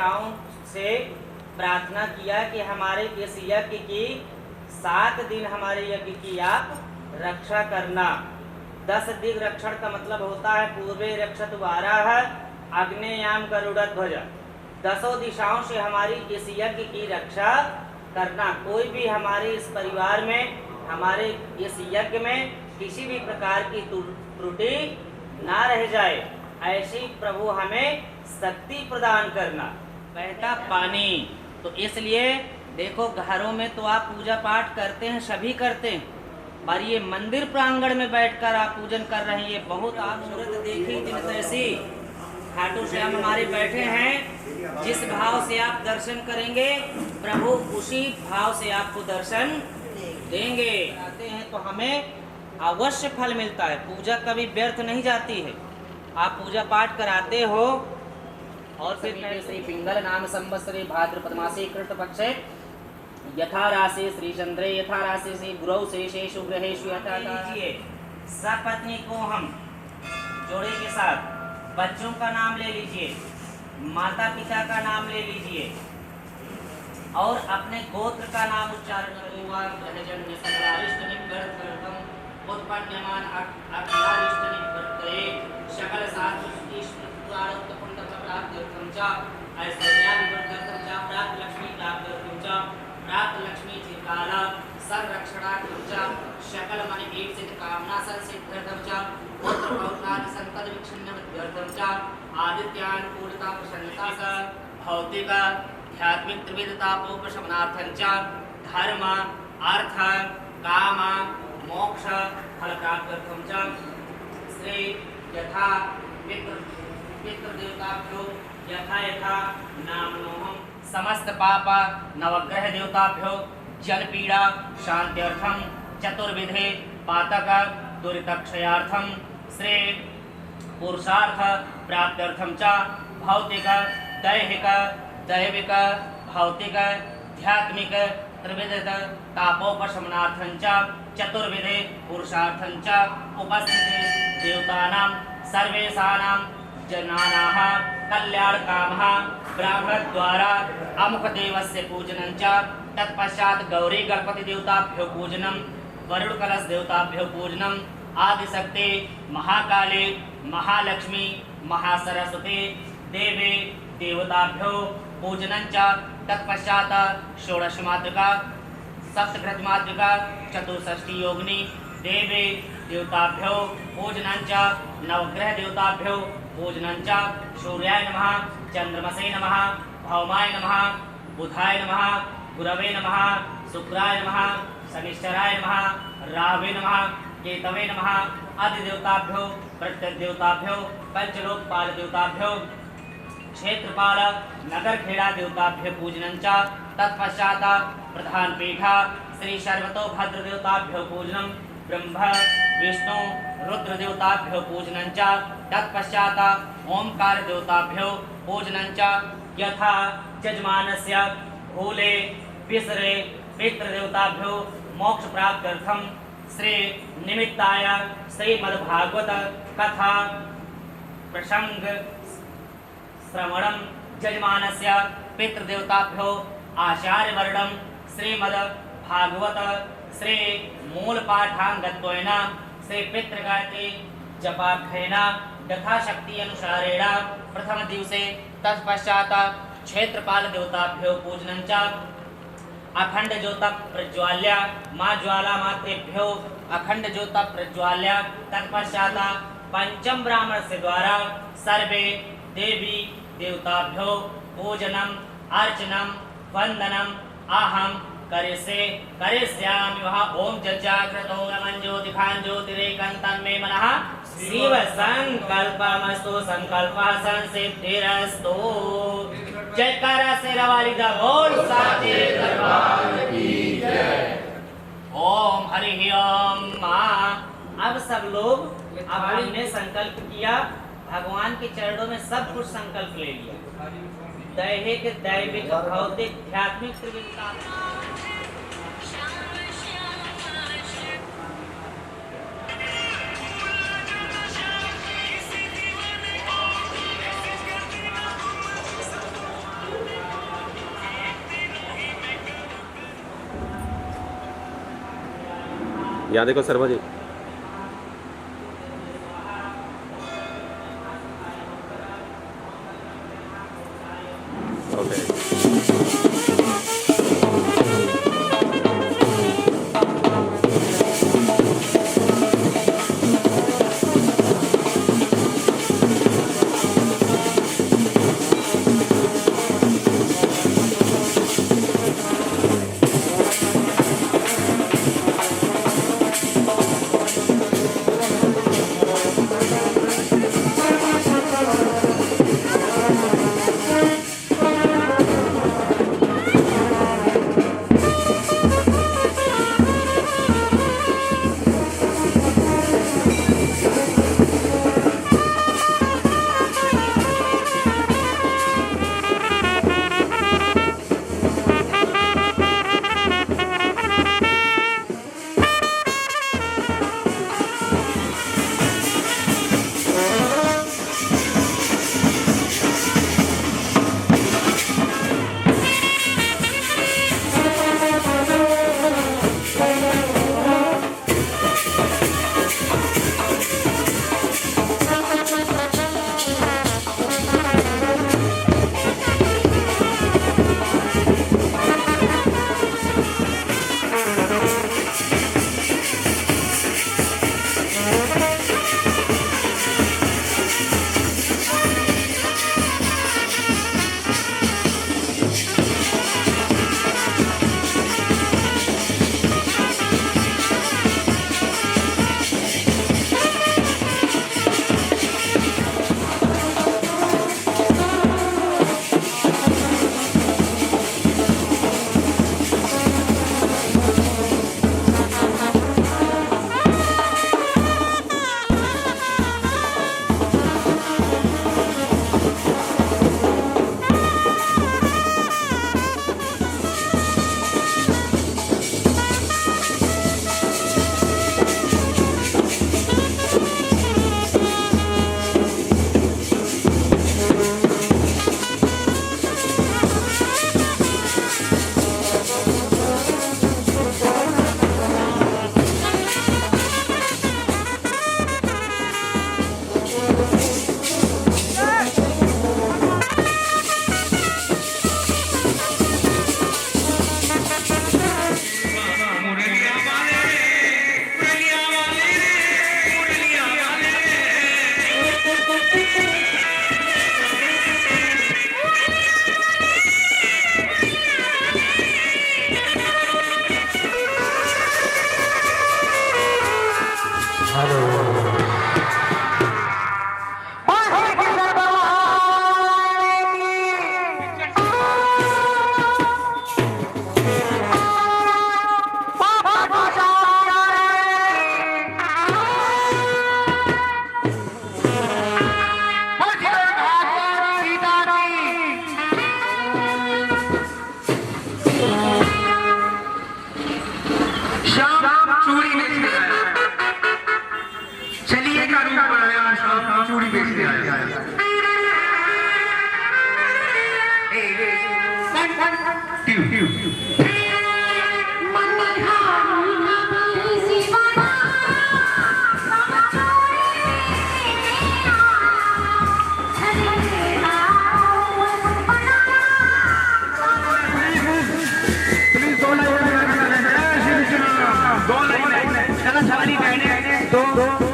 दिशाओं से प्रार्थना किया कि हमारे इस यज्ञ की 7 दिन हमारे यज्ञ की आप रक्षा करना। 10 दिग रक्षण का मतलब होता है पूर्वे रक्षत 12 अग्नेयाम गरुड़ध्वज। 10 दिशाओं से हमारी इस यज्ञ की रक्षा करना। कोई भी हमारे इस परिवार में, हमारे इस यज्ञ में किसी भी प्रकार की त्रुटि ना रह जाए, ऐसी प्रभु हमें शक्ति प्रदान करना। बहता पानी, तो इसलिए देखो घरों में तो आप पूजा पाठ करते हैं, सभी करते हैं, पर ये मंदिर प्रांगण में बैठकर आप पूजन कर रहे हैं, ये बहुत आप मूर्त देखी दिन तैसी। खाटू श्याम हमारे बैठे हैं, जिस भाव से आप दर्शन करेंगे प्रभु उसी भाव से आपको दर्शन देंगे। आते हैं तो हमें अवश्य फल मिलता है, पूजा कभी व्यर्थ नहीं जाती है। आप पूजा पाठ कराते हो और फिर श्री पिंगल नाम संवत्सरे भाद्रपद मासे कृष्ण पक्षे यथा राशि श्री चंद्रे यथा राशि श्री गुरु शेषेषु ग्रहेषु यथा। लीजिए सपत्नी को हम जोड़े के साथ बच्चों का नाम ले लीजिए, माता पिता का नाम ले लीजिए और अपने गोत्र का नाम उच्चारण सकल प्राप्त लक्ष्मी प्राप्त लक्ष्मी चिरकाला संरक्षणार्थं च सकल मन ईप्सित कामना संसिद्ध्यर्थं च पुत्र पौत्रादि संपद विच्छिन्नवद्यर्थं च आदित्यानुकूलता प्रसन्नता च भौतिक आध्यात्मिक त्रिविधतापोपशमनार्थं च धर्म अर्थ काम मोक्ष फल प्राप्त्यर्थं च श्री यथा पितृदेवताभ्यो यथा यथा नामनोहं समस्त पाप नवग्रह देवताभ्यो जल पीड़ा शांत्यर्थम चतुर्विधे पातक दुरितक्षयार्थम श्री पुरुषार्थ प्राप्त्यर्थम च भौतिक दैहिक दैविक भौतिक आध्यात्मिक त्रिविध तापोपशमनार्थं च चतुर्विधे पुरुषार्थं च उपस्थिते देवतानां सर्वेषां जनानाः कल्याण कामः ब्राह्मण द्वारा अमुक देवस्य पूजनं च तत्पश्चात गौरी गणपति देवताभ्यो पूजनं वरुण कलश देवताभ्यो पूजनं आदिशक्ति महाकाली महालक्ष्मी महासरस्वती देवी देवताभ्यो पूजनं च तत्पश्चात षोडश मातृका सप्तघृत मातृका चतुष्षष्ठी योगिनी देवी देवताभ्यो पूजनं च नवग्रह देवताभ्यो पूजनं च सूर्याय नमः चंद्रमसे नमः भौमाय नमः बुधाय नमः गुरवे नमः शुक्राय नमः शनिश्चराय नमः राहवे नमः केतवे नमः अधिदेवताभ्यो प्रत्यदेवताभ्यो पंचलोकपाल देवताभ्यो क्षेत्रपाल नगरखेड़ा देवताभ्यो पूजनं च तत्पश्चात प्रधान पीठा श्री सर्वतोभद्र देवताभ्यो पूजनं ब्रह्म विष्णु रुद्र देवताभ्यो पूजनं च तत्पश्चात ओंकार देवताभ्यो पूजनं च यथा यजमानस्य भूले पिसरे पितृदेवताभ्यो मोक्ष प्राप्त्यर्थं श्री निमित्ताय श्रीमद्भागवत कथा प्रसंग श्रवणं यजमानस्य पितृदेवताभ्यो आचार्यवर्णं श्रीमद्भागवत श्री मूल पाठांगत्वेन श्री पितृगायत्री जपाख्येन यथाशक्ति अनुसारेण प्रथम दिवसे तत्पश्चात क्षेत्रपाल देवताभ्यो पूजनं च अखंड ज्योत प्रज्वाल्य माँ ज्वाला मातेभ्यो अखंड ज्योत प्रज्वाल्य तत्पश्चात पंचम ब्राह्मण से द्वारा सर्वे देवी देवताभ्यो पूजनम अर्चनम वंदनम अहम करिष्यामि वहाँ ओम जज्जाग्रतो नमः ज्योतिखान ज्योतिरेकं मे मनः शिव संकल्पमस्तु संकल्पः संसिद्धिरस्तु। जयकारा शेरा वाली दा बोल साचे दरबार की जय। ओम हरि ओम माँ। अब सब लोग, अब हमने संकल्प किया, भगवान के चरणों में सब कुछ संकल्प ले लिया, दैहिक दैविक भौतिक आध्यात्मिक त्रिविधता। यहाँ देखो शर्मा जी। ओके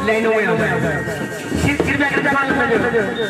लाइनों में आ जाए कृपया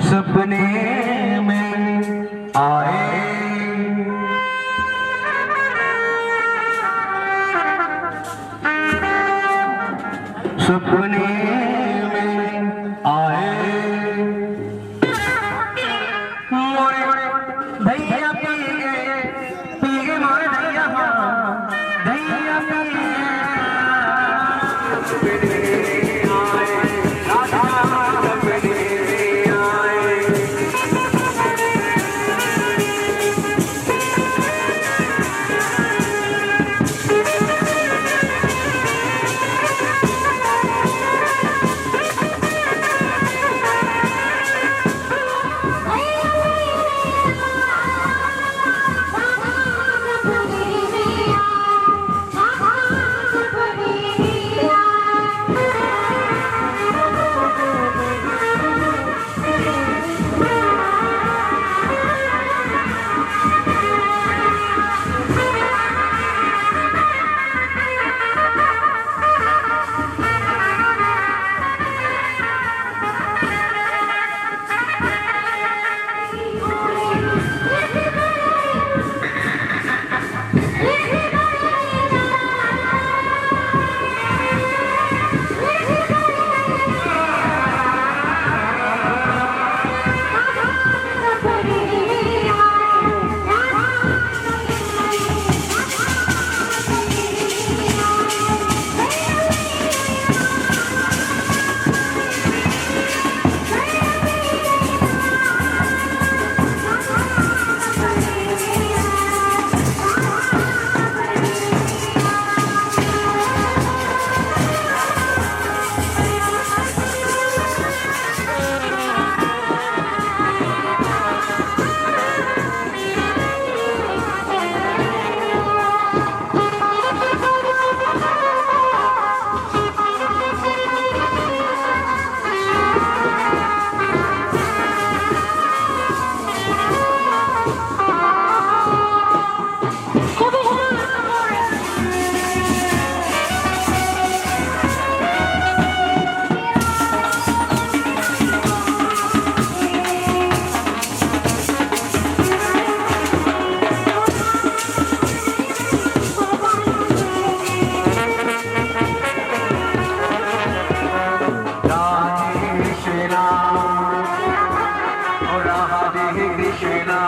सपने में आए सपने में आए मोरे भैया पी गए मोरे भैया भैया पी राधे कृष्णा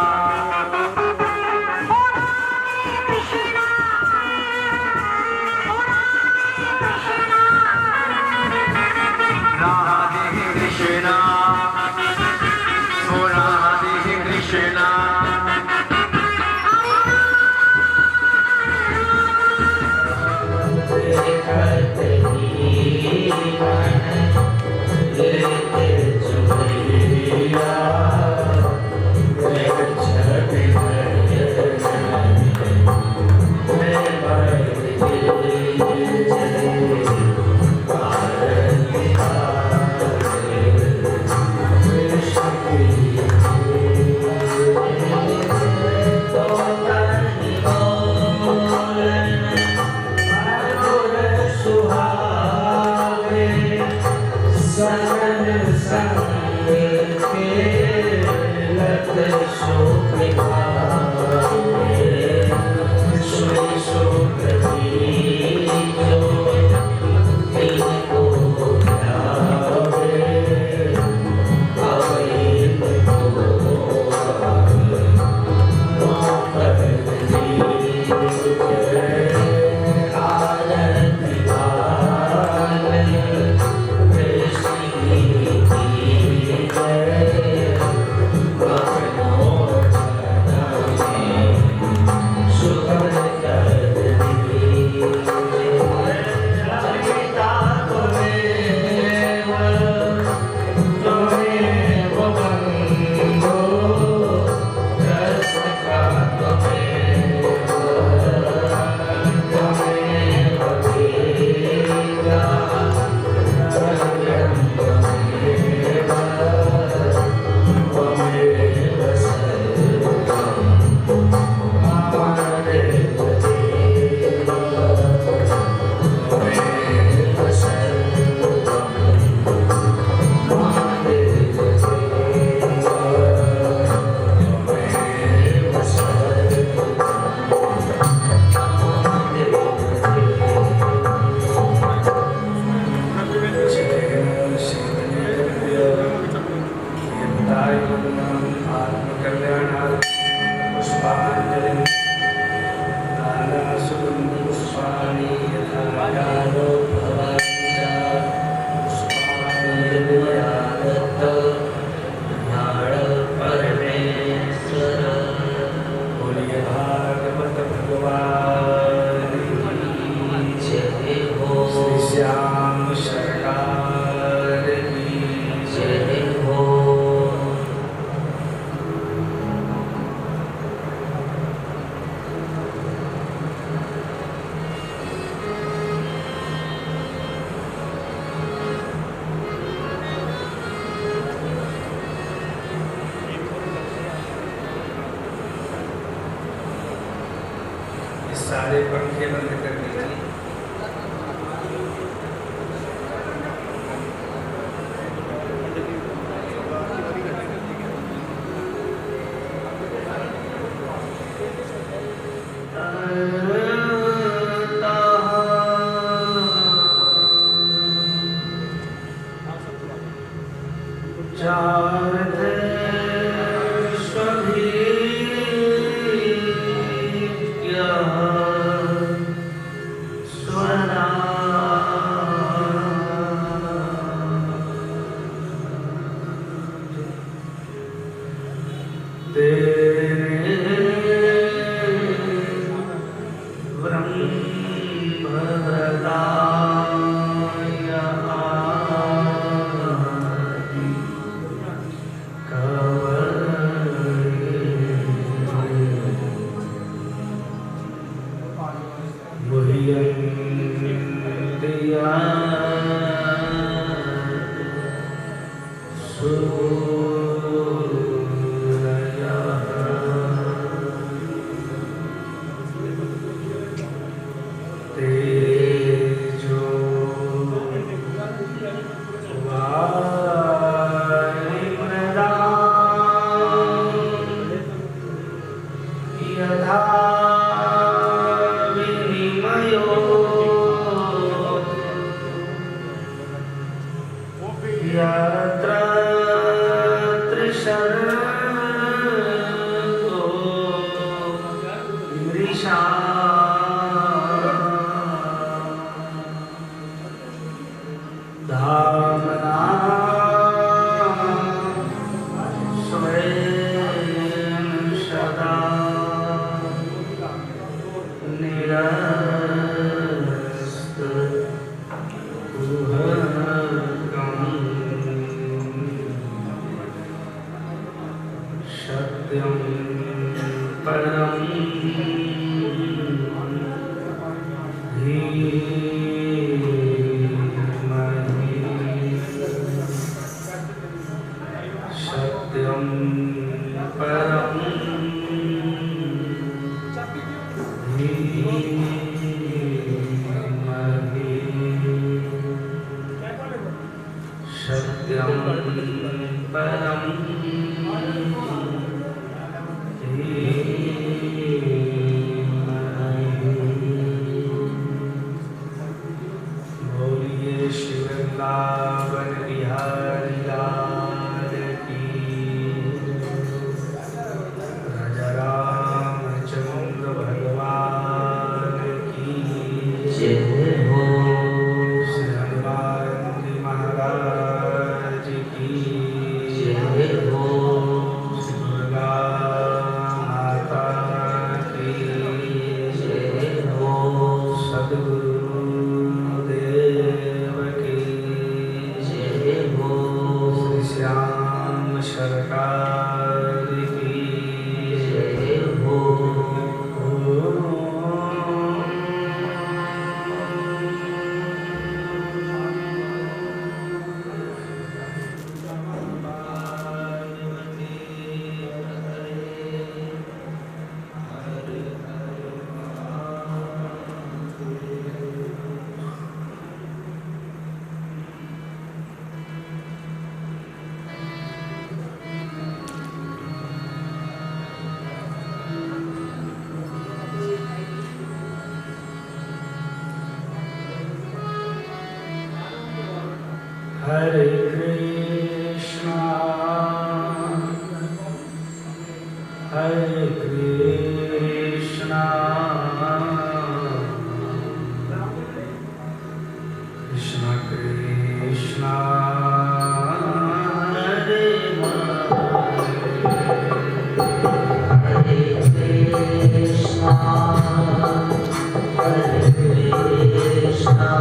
सारे पंखे बंद कर दीजिए। Surya सत्यं परं धीमहि सत्यं परं धीमहि सत्यं परं बोलिए श्री वृंदावन बिहारी लाल की राजा रामचंद्र भगवान की जय हो। श्री हनुमान जी महाराज की जय हो। श्री दुर्गा माता की जय हो। सद्गुरुदेव की जय हो। श्री श्याम सरकार की जय हो। हरे कृष्णा कृष्णा कृष्णा हरे हरे कृष्णा कृष्णा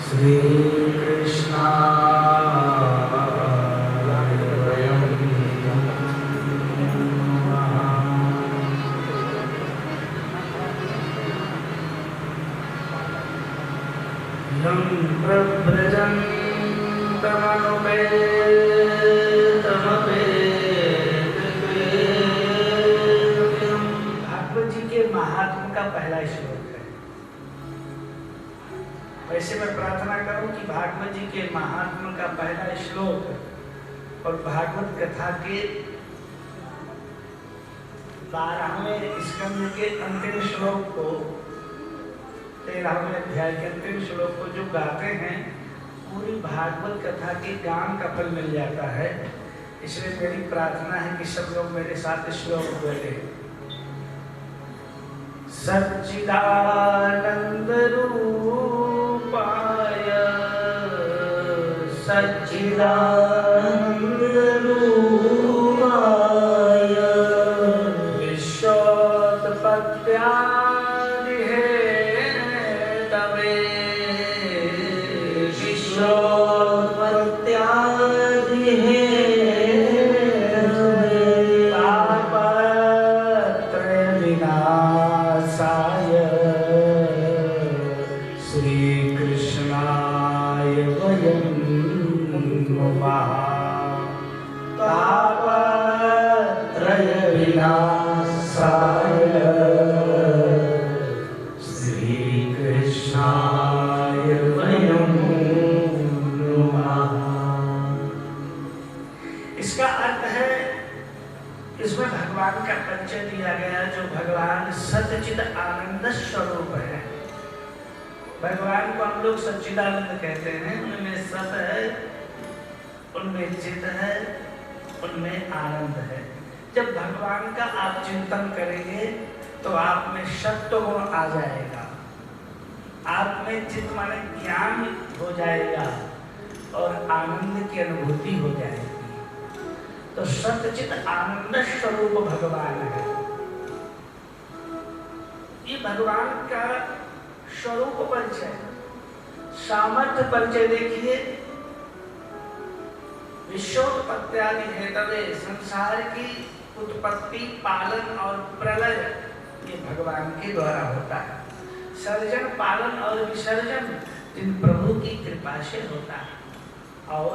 श्री कृष्णा भागवत जी के महात्म का पहला श्लोक है। वैसे मैं प्रार्थना करूं कि भागवत जी के महात्म का पहला श्लोक और भागवत कथा के 12वें स्कंद के अंतिम श्लोक को 13वें अध्याय के अंतिम श्लोक को जो गाते हैं पूरी भागवत कथा के गान का फल मिल जाता है। इसलिए मेरी प्रार्थना है कि सब लोग मेरे साथ श्लोक बोले। सच्चिदानंद रूपाय सच्चिदानंद रूपाय विश्वोत्पत्त्यादि हेतवे विश्वोत्पत्त्यादि हेतवे तापत्रय विनाशाय श्री कृष्णाय वयं नुमः। तापत्रय विनाशाय श्री कृष्णाय वयं नुमः। इसका अर्थ है इसमें भगवान का परिचय दिया गया जो भगवान सच्चिद आनंद स्वरूप है। भगवान को हम लोग सच्चिदानंद कहते हैं। उनमें सत है, उनमें चित है, उनमें आनंद है। जब भगवान का आप चिंतन करेंगे तो आप में सत्व गुण आ जाएगा, आप में चित माने ज्ञान हो जाएगा और आनंद की अनुभूति हो जाएगी। तो सच्चिद आनंद स्वरूप भगवान है। ये भगवान का स्वरूप परिचय, सामर्थ्य परिचय देखिए। विश्वोत्पत्त्यादि हेतवे संसार की उत्पत्ति, पालन और प्रलय ये भगवान के द्वारा होता है। सर्जन, पालन और विसर्जन इन प्रभु की कृपा से होता है। और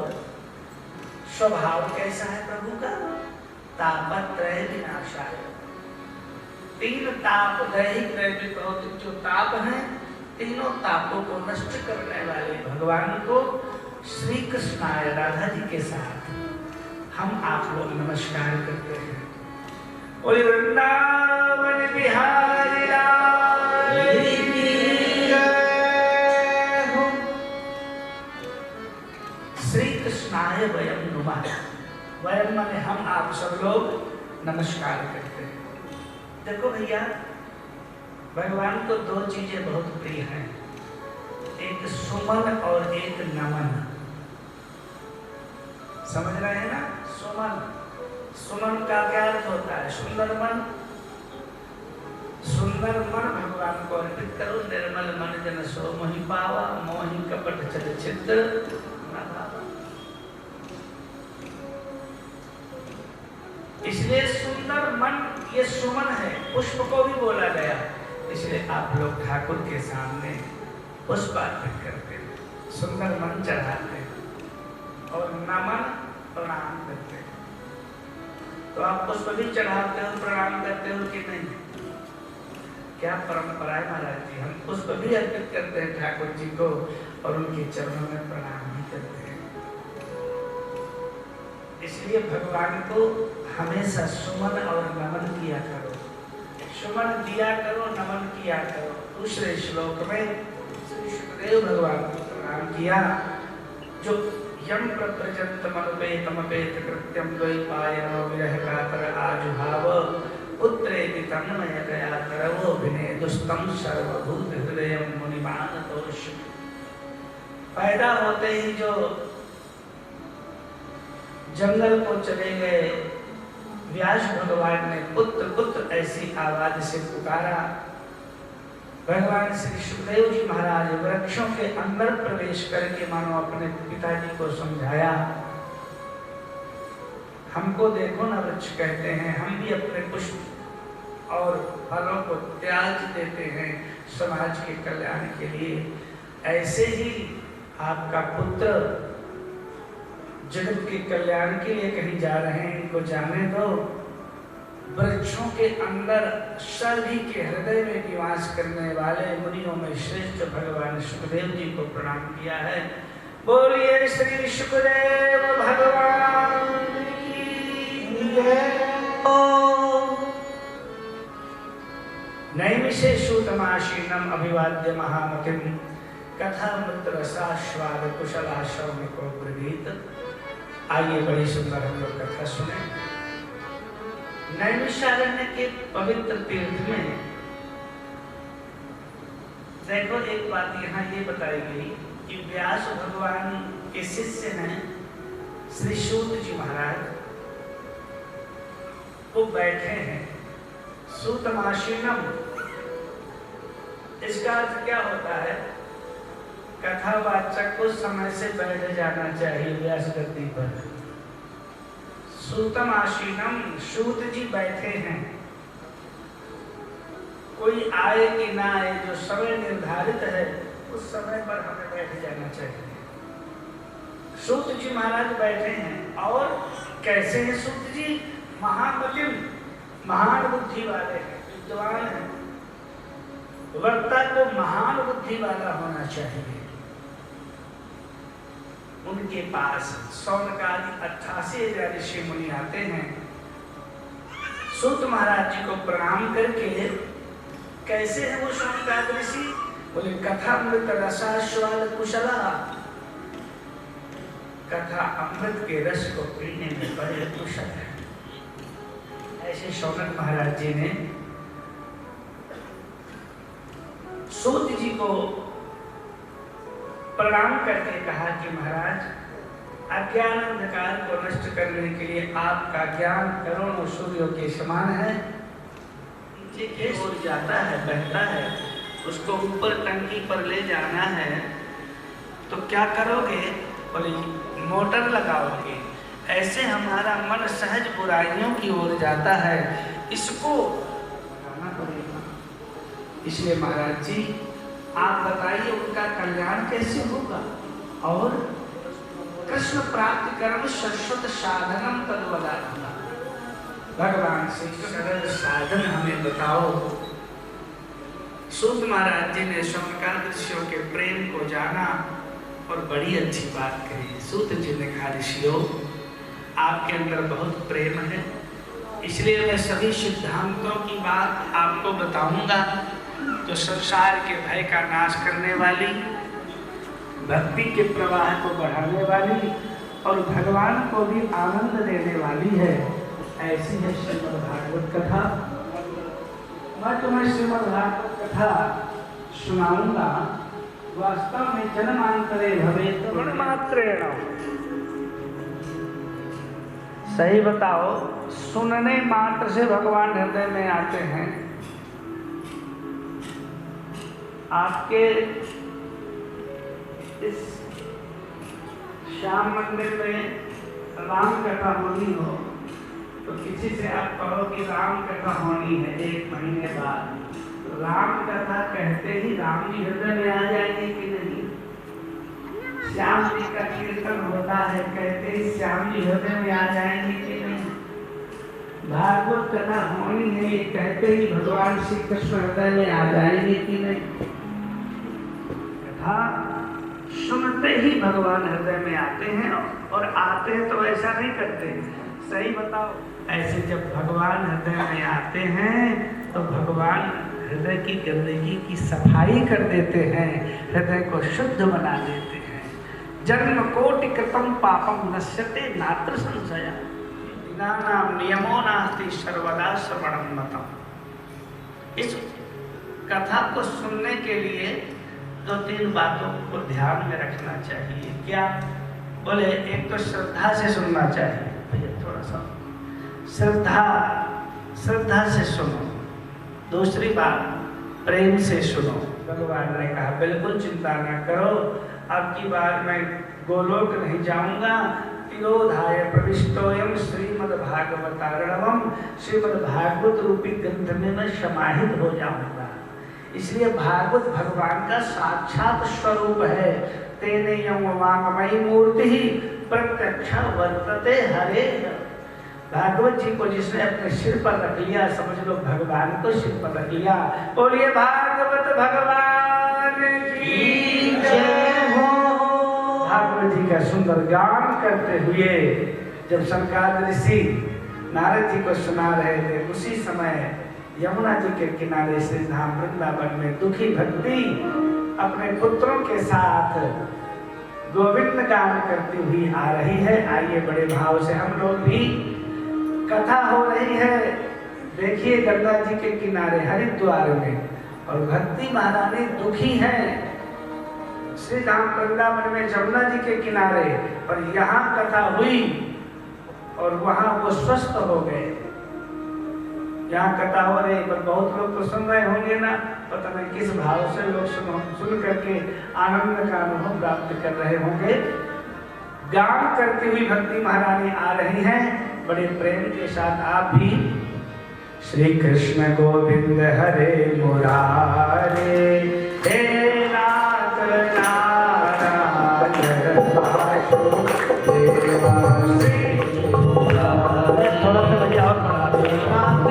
स्वभाव कैसा है प्रभु का? तापत्रय विनाशाय। 3 ताप, दैहिक दैविक भौतिक जो ताप हैं, तीनों तापों को नष्ट करने वाले भगवान को श्री कृष्णाय राधा जी के साथ हम आप लोग नमस्कार करते हैं। बोले वृंदावन बिहारी लाल की जय हो। श्री कृष्णाय वयं नुमः। वयं माने हम आप सब लोग नमस्कार करते हैं। देखो भैया, भगवान को 2 चीजें बहुत प्रिय हैं, एक सुमन और एक नमन। समझ रहे हैं ना? सुमन, सुमन का क्या अर्थ होता है? सुंदर मन। सुंदर मन भगवान को अर्पित करो। निर्मल मन जन सो मोहि पावा, मोहि कपट छल छिद्र न भावा। इसलिए सुंदर मन ये सुमन है। पुष्प को भी बोला गया। इसलिए आप लोग ठाकुर के सामने पुष्प अर्पित करते हैं, सुंदर मन चढ़ाते हैं और नमन प्रणाम करते हैं। तो आप पुष्प भी चढ़ाते हो, प्रणाम करते हो कि नहीं? क्या परंपरा है महाराज जी? हम पुष्प भी अर्पित करते हैं ठाकुर जी को और उनके चरणों में प्रणाम भी करते हैं। इसलिए भगवान को हमेशा सुमन और नमन किया करो। सुमन दिया करो, नमन किया करो। दूसरे श्लोक में श्री सुखदेव भगवान को प्रणाम किया जो यम प्रव्रजंत मनुपेतमपेत कृत्यम द्वैपायनो विरह कातर आजुहाव पुत्रेति तन्मयतया करवो विनेदुस्तम सर्वभूत हृदयं मुनिमानतोष। पैदा होते ही जो जंगल को चले गए व्यास भगवान ने पुत्र पुत्र ऐसी आवाज से पुकारा। भगवान श्री सुखदेव जी महाराज वृक्षों के अंदर प्रवेश करके मानो अपने पिताजी को समझाया, हमको देखो ना वृक्ष कहते हैं, हम भी अपने पुष्प और फलों को त्याग देते हैं समाज के कल्याण के लिए। ऐसे ही आपका पुत्र जगत के कल्याण के लिए कहीं जा रहे हैं, इनको जाने दो। वृक्षों के अंदर सभी के हृदय में निवास करने वाले मुनियों में श्रेष्ठ भगवान सुखदेव जी को प्रणाम किया है। बोलिए श्री सुखदेव भगवान की जय। नैमिषे सूतमाशीनम अभिवाद्य महामतिम कथामृत रसास्वाद कुशलाश्रमिको ब्रवीत। आइए बड़ी सुंदर हम लोग कथा सुने। नैमिषारण्य के पवित्र तीर्थ में देखो एक बात यहाँ ये बताई गई कि व्यास भगवान के शिष्य हैं श्री सूत जी महाराज, वो बैठे हैं सूतमाशीनम। इसका अर्थ क्या होता है? कथावाचक को समय से बैठ जाना चाहिए व्यास गद्दी पर। सूतमाशीनम, सूत जी बैठे हैं, कोई आए कि ना आए, जो समय निर्धारित है उस समय पर हमें बैठ जाना चाहिए। सूत जी महाराज बैठे हैं और कैसे हैं सूत जी? महामतिम, महान बुद्धि वाले हैं, विद्वान हैं। वक्ता को महान बुद्धि वाला होना चाहिए। उनके पास सौनकादि 88,000 ऋषि मुनि आते हैं। सूत महाराज जी को प्रणाम करके कैसे है वो सौनकादि ऋषि? बोले कथामृत रसास्वाद कुशला, कथा अमृत के रस को पीने में बड़े कुशल है। ऐसे शौनक महाराज जी ने सूत जी को प्रणाम करके कहा कि महाराज, अज्ञान अंधकार को नष्ट करने के लिए आपका ज्ञान करोड़ों सूर्यों के समान है, नीचे की ओर जाता है, बहता है, उसको ऊपर टंकी पर ले जाना है, तो क्या करोगे? बोले मोटर लगाओगे। ऐसे हमारा मन सहज बुराइयों की ओर जाता है, इसको लगाना पड़ेगा। इसलिए महाराज जी आप बताइए उनका कल्याण कैसे होगा? और कृष्ण प्राप्ति कर्म शाश्वत साधनम तद्वदात्मा, भगवान से सरल साधन हमें बताओ। सूत महाराज जी ने शौनकादि ऋषियों के प्रेम को जाना और बड़ी अच्छी बात कही। सूत जी ने कहा, ऋषियों आपके अंदर बहुत प्रेम है, इसलिए मैं सभी सिद्धांतों की बात आपको बताऊंगा तो संसार के भय का नाश करने वाली, भक्ति के प्रवाह को बढ़ाने वाली और भगवान को भी आनंद देने वाली है। ऐसी है श्रीमद् भागवत कथा। मैं तुम्हें श्रीमद् भागवत कथा सुनाऊंगा। वास्तव में जन्मांतरे भवेत् गुणमात्रेण। सही बताओ, सुनने मात्र से भगवान हृदय में आते हैं। आपके इस श्याम मंदिर में राम कथा होनी हो तो किसी से आप कहो कि राम कथा होनी है 1 महीने बाद, तो राम कथा कहते ही राम जी हृदय में आ जाएंगे कि नहीं? श्याम जी का कीर्तन होता है, कहते ही श्याम जी हृदय में आ जाएंगे कि नहीं? भागवत कथा होनी है, ये कहते ही भगवान श्री कृष्ण हृदय में आ जाएंगे कि नहीं? कथा सुनते ही भगवान हृदय में आते हैं, और आते हैं तो ऐसा नहीं करते। सही बताओ, ऐसे जब भगवान हृदय में आते हैं तो भगवान हृदय की गंदगी की सफाई कर देते हैं, हृदय को शुद्ध बना देते हैं। जन्म कोटि कृतम पापम नश्यते नात्र संशय, नाम नियमो नास्ति सर्वदा श्रवणम मतम। इस कथा को सुनने के लिए 2-3 बातों को ध्यान में रखना चाहिए। क्या? बोले एक तो श्रद्धा से सुनना चाहिए। भैया थोड़ा सा श्रद्धा से सुनो। दूसरी बात, प्रेम से सुनो। भगवान ने कहा बिल्कुल चिंता ना करो, अब की बार मैं गोलोक नहीं जाऊंगा। तिरोधाय प्रविष्टोयम श्रीमद्भागवतारणवम, श्रीमद्भागवत रूपी ग्रंथ में मैं समाहित हो जाऊंगा। इसलिए भागवत भगवान का साक्षात स्वरूप है। तेने यम वांगमयी मूर्ति ही प्रत्यक्ष वर्तते हरे। भागवत जी को जिसने अपने सिर पर रख लिया, समझ लो भगवान को सिर पर रख लिया। बोलिए भागवत भगवान की जय हो। भागवत जी का सुंदर गान करते हुए जब सनकादिक ऋषि नारद जी को सुना रहे थे, उसी समय यमुना जी के किनारे से धाम वृंदावन में दुखी भक्ति अपने पुत्रों के साथ गोविंद गान करती हुई आ रही है। आइए बड़े भाव से हम लोग भी, कथा हो रही है। देखिए गंगा जी के किनारे हरिद्वार में, और भक्ति महारानी दुखी है श्री धाम वृंदावन में यमुना जी के किनारे। पर यहाँ कथा हुई और वहाँ वो स्वस्थ हो गए। यहाँ कथा हो रही, पर बहुत लोग तो सुन रहे होंगे ना, पता नहीं किस भाव से लोग सुन करके आनंद का अनुभव प्राप्त कर रहे होंगे। गान करती हुई भक्ति महारानी आ रही हैं, बड़े प्रेम के साथ। आप भी श्री कृष्ण गोविंद हरे मुरारे, हे नाथ नारायण वासुदेवा। थोड़ा सा भैया और बढ़ा दो।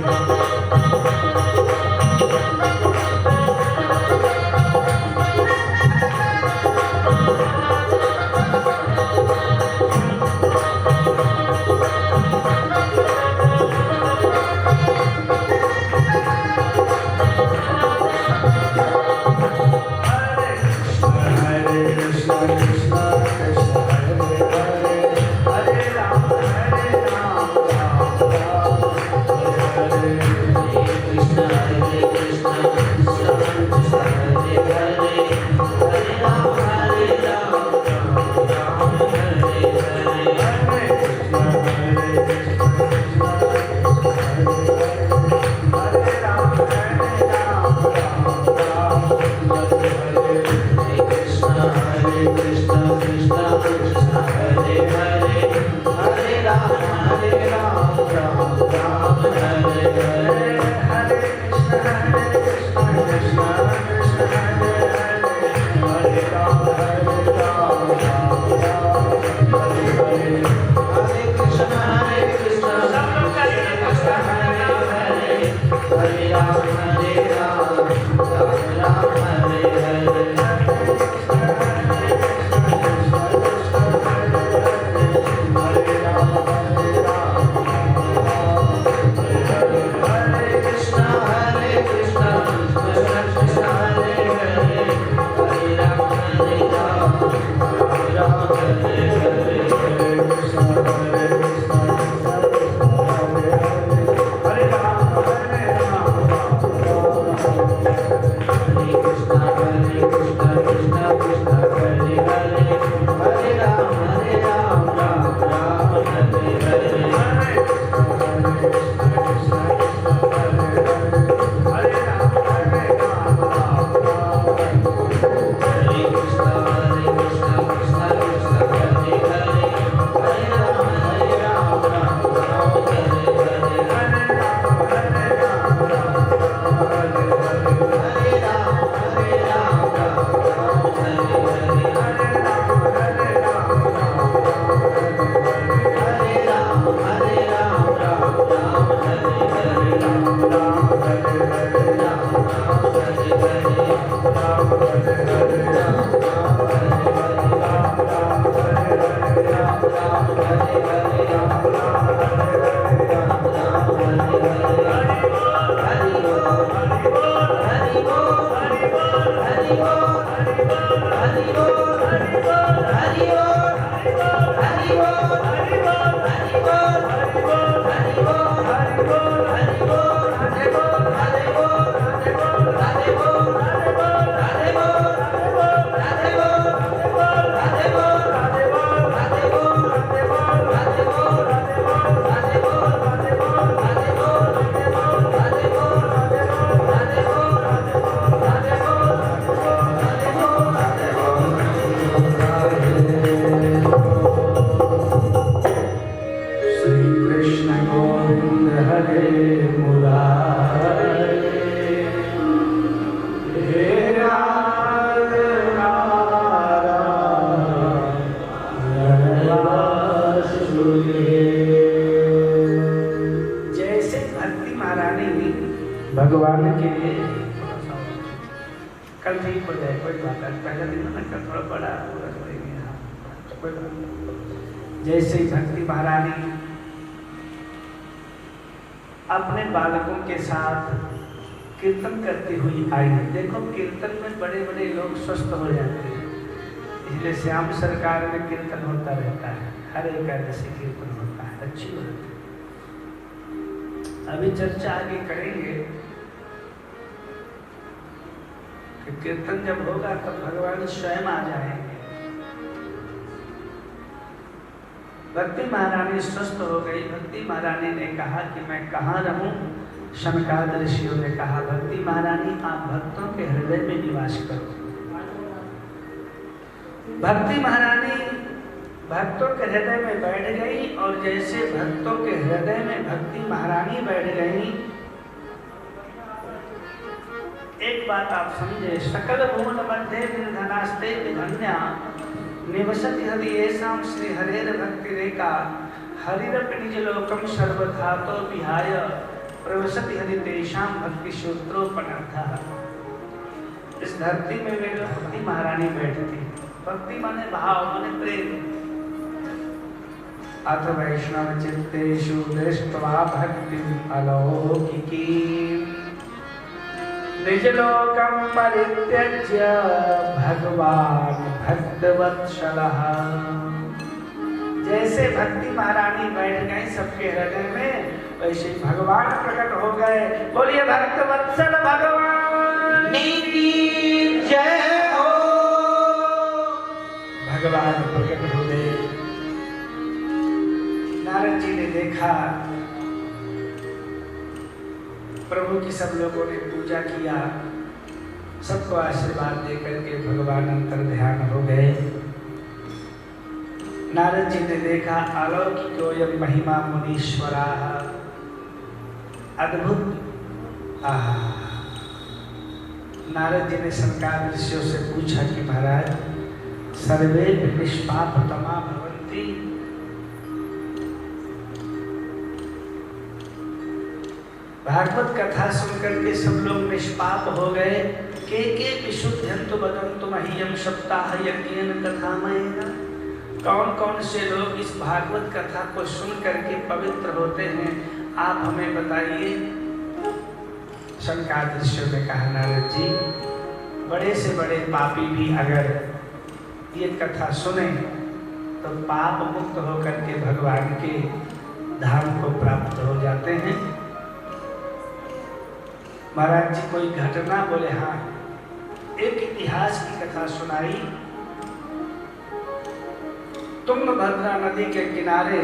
Thank you. भगवान के कल ठीक हो जाए, कोई बात नहीं। पहले दिन में कल थोड़ा बड़ा कोई बात नहीं। जैसे भक्ति महारानी अपने बालकों के साथ कीर्तन करती हुई आई। देखो कीर्तन में बड़े बड़े लोग स्वस्थ हो जाते हैं, इसलिए श्याम सरकार में कीर्तन होता रहता है, हर एकादशी कीर्तन होता है, अच्छी बात है। अभी चर्चा आगे करेंगे कि कीर्तन जब होगा तब भगवान स्वयं आ जाएंगे। भक्ति महारानी स्वस्थ हो गई। भक्ति महारानी ने कहा कि मैं कहाँ रहूं? शनकाद ऋषियों ने कहा, भक्ति महारानी आप भक्तों के हृदय में निवास करो। भक्ति महारानी भक्तों के हृदय में बैठ गई, और जैसे भक्तों के हृदय में भक्ति महारानी बैठ गई, एक बात आप समझे, सकल भुवन मध्य निर्धनास्ते विधन्या निवसति हरि येषां श्री हरेर भक्ति रेखा हरिरपि निज लोकम सर्वधातो विहाय प्रवसति हरि तेषां भक्ति सूत्रोपनर्थः। इस धरती में वे भक्ति महारानी बैठती। भक्ति माने भाव, माने प्रेम। अथ वैष्णव चित्तेषु दृष्ट्वा भक्तिम् अलौकिकीम् निज लोकं परित्यज्य भगवान भक्तवत्सलः। जैसे भक्ति महारानी बैठ गई सबके हृदय में, वैसे भगवान प्रकट हो गए। बोलिए भक्तवत्सल भगवान की जय हो। भगवान प्रकट हो गए। नारद जी ने देखा प्रभु की सब लोगों ने पूजा किया, सबको आशीर्वाद देकर के भगवान अंतर ध्यान हो गए। नारद जी ने देखा अलौकिकोयम महिमा मुनीश्वरा, अद्भुत। नारद जी ने शनकाद ऋषियों से पूछा कि महाराज सर्वे निष्पापतमा भवन्ति, भागवत कथा सुनकर के सब लोग निष्पाप हो गए। के विशुद्धंतु बदंतु मह्यम सप्ताह यज्ञेन कथामयेन। कौन कौन से लोग इस भागवत कथा को सुन करके पवित्र होते हैं, आप हमें बताइए। शंकादिश्य ने कहा, नारद जी, बड़े से बड़े पापी भी अगर ये कथा सुने तो पाप मुक्त होकर के भगवान के धाम को प्राप्त हो जाते हैं। महाराज जी कोई घटना बोले? हाँ, एक इतिहास की कथा सुनाई। तुंगभद्रा नदी के किनारे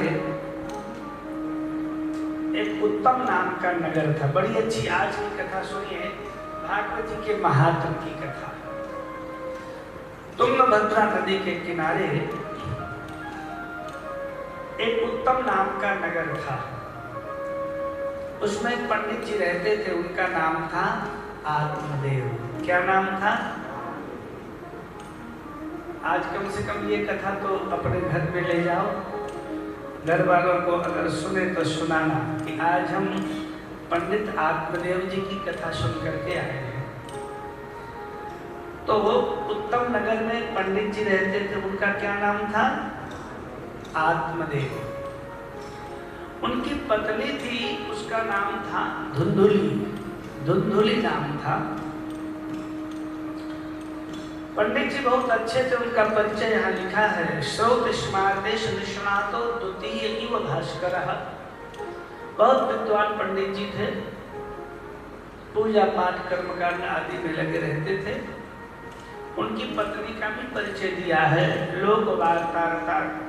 एक उत्तम नाम का नगर था। बड़ी अच्छी आज की कथा सुनिए, भागवत जी के महात्म की कथा। तुंगभद्रा नदी के किनारे एक उत्तम नाम का नगर था। उसमें एक पंडित जी रहते थे, उनका नाम था आत्मदेव। क्या नाम था? आज कम से कम ये कथा तो अपने घर में ले जाओ, घर वालों को अगर सुने तो सुनाना कि आज हम पंडित आत्मदेव जी की कथा सुन करके आए हैं। तो वो उत्तम नगर में पंडित जी रहते थे, उनका क्या नाम था? आत्मदेव। उनकी पत्नी थी, उसका नाम था धुंधुली। धुंधुली नाम था। पंडित जी बहुत अच्छे थे, उनका परिचय यहाँ लिखा है। श्रोत स्मार्देश निष्णातो द्वितीय इव भास्करः। बहुत विद्वान पंडित जी थे, पूजा पाठ कर्मकांड आदि में लगे रहते थे। उनकी पत्नी का भी परिचय दिया है। लोक वार्ता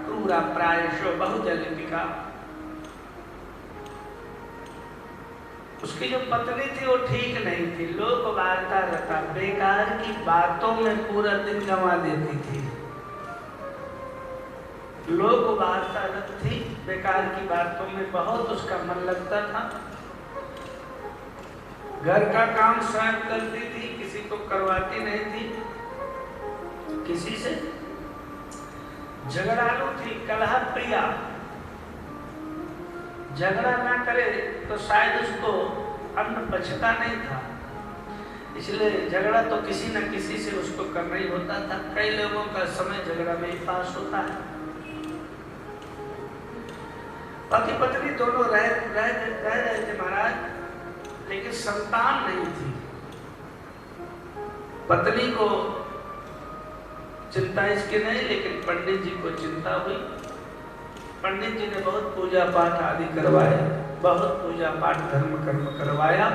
क्रूरा प्रायशो बहुजलिपिका। उसकी जो पत्नी थी वो ठीक नहीं थी, लोक वार्ता रहता, बेकार की बातों में पूरा दिन गंवा देती थी। लोक वार्ता थी, बेकार की बातों में बहुत उसका मन लगता था। घर का काम स्वयं करती थी, किसी को करवाती नहीं थी किसी से। झगड़ालू थी, कलह प्रिया। झगड़ा ना करे तो शायद उसको अन्न पचता नहीं था, इसलिए झगड़ा तो किसी न किसी से उसको करना ही होता था। कई लोगों का समय झगड़ा में ही पास होता है। पति पत्नी दोनों रह रहे थे महाराज, लेकिन संतान नहीं थी। पत्नी को चिंता इसकी नहीं, लेकिन पंडित जी को चिंता हुई। पंडित जी ने बहुत पूजा पाठ आदि करवाया, बहुत पूजा पाठ धर्म कर्म करवाया,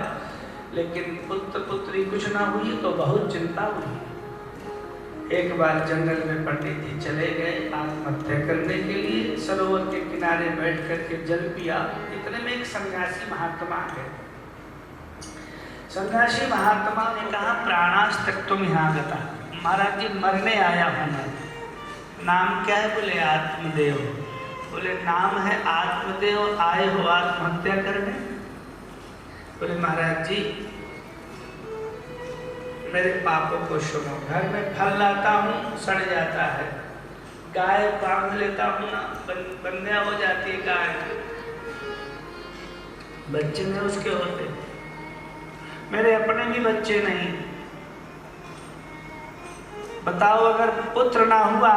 लेकिन पुत्र पुत्री कुछ ना हुई तो बहुत चिंता हुई। एक बार जंगल में पंडित जी चले गए आत्महत्या करने के लिए। सरोवर के किनारे बैठ करके जल पिया। इतने में एक सन्यासी महात्मा है। सन्यासी महात्मा ने कहा, प्राणास तक तुम यहाँ गता। महाराज जी मरने आया हूँ मैं। नाम क्या है? बोले आत्मदेव। बोले नाम है आत्मदेव, आए हो आत्महत्या करने? बोले महाराज जी मेरे पापों को सुनो। घर में फल लाता हूँ, सड़ जाता है। गाय बांध लेता हूँ ना, बंध्या हो जाती है गाय, बच्चे नहीं उसके होते। मेरे अपने भी बच्चे नहीं। बताओ, अगर पुत्र ना हुआ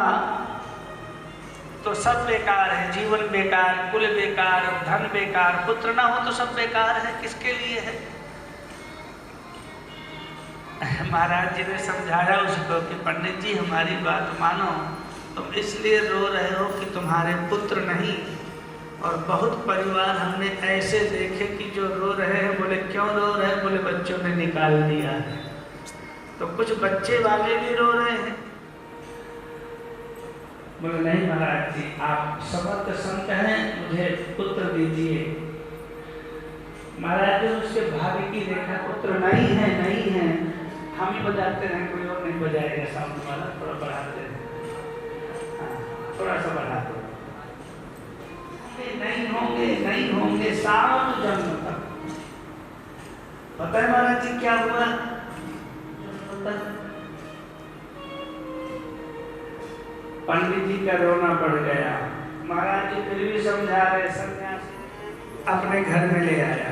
तो सब बेकार है। जीवन बेकार, कुल बेकार, धन बेकार। पुत्र ना हो तो सब बेकार है। किसके लिए है? महाराज जी ने समझाया उसको कि पंडित जी हमारी बात मानो, तुम इसलिए रो रहे हो कि तुम्हारे पुत्र नहीं, और बहुत परिवार हमने ऐसे देखे कि जो रो रहे हैं। बोले क्यों रो रहे हैं? बोले बच्चों ने निकाल दिया है। तो कुछ बच्चे वाले भी रो रहे हैं। बोले नहीं महाराज जी, आप समर्थ संत हैं, मुझे पुत्र दीजिए। महाराज जी उसके भाग्य की रेखा पुत्र नहीं है, नहीं है। हम ही बजाते हैं, कोई और नहीं बजाएगा। सामने वाला थोड़ा बढ़ाते हैं, थोड़ा सा बढ़ा दो। नहीं होंगे, नहीं होंगे, सात जन्म तक। पता है महाराज जी क्या हुआ? पंडित जी का रोना बढ़ गया। महाराज जी फिर भी समझा रहे। सन्यासी अपने घर में ले आया।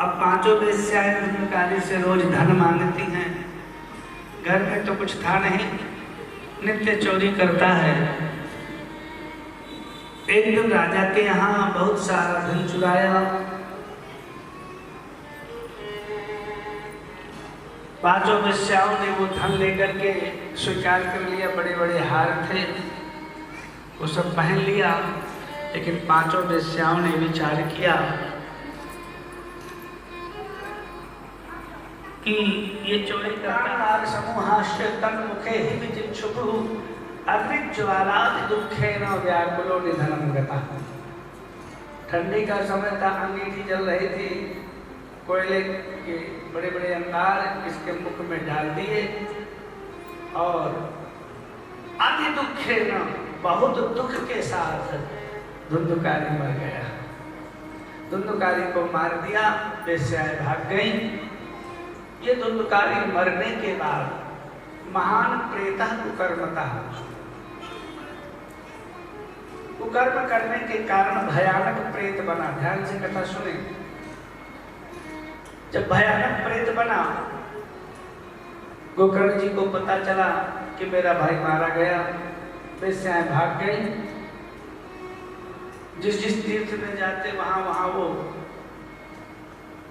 अब पांचों वेश्याएं धुंधुकारी से रोज धन मांगती हैं। घर में तो कुछ था नहीं, नित्य चोरी करता है। एक दिन राजा के यहाँ बहुत सारा धन चुराया। पांचों वेश्याओं ने वो धन लेकर के स्वीकार कर लिया। बड़े बड़े हार थे, वो सब पहन लिया। लेकिन पांचों वेश्याओं ने विचार किया कि ये चोरी करता समूहाश्च तन्मुखे हि विचिक्षुभु अग्निज्वालादि दुःखेन व्याकुलो निधनं गतः। ठंडी का समय था, अंगीठी जल रही थी, कोयले के बड़े बड़े अंगार इसके मुख में डाल दिए और अति दुःखेन, बहुत दुख के साथ धुंधुकारी मर गया। धुंधुकारी को मार दिया, वेश्याएं भाग गई। ये धुंधुकारी मरने के बाद महान प्रेतः कुकर्मतः, कुकर्म करने के कारण भयानक प्रेत बना। ध्यान से कथा सुने। जब भयानक प्रेत बना, गोकर्ण जी को पता चला कि मेरा भाई मारा गया। वेश्याएं भाग गई। जिस जिस तीर्थ में जाते वहां वहां वो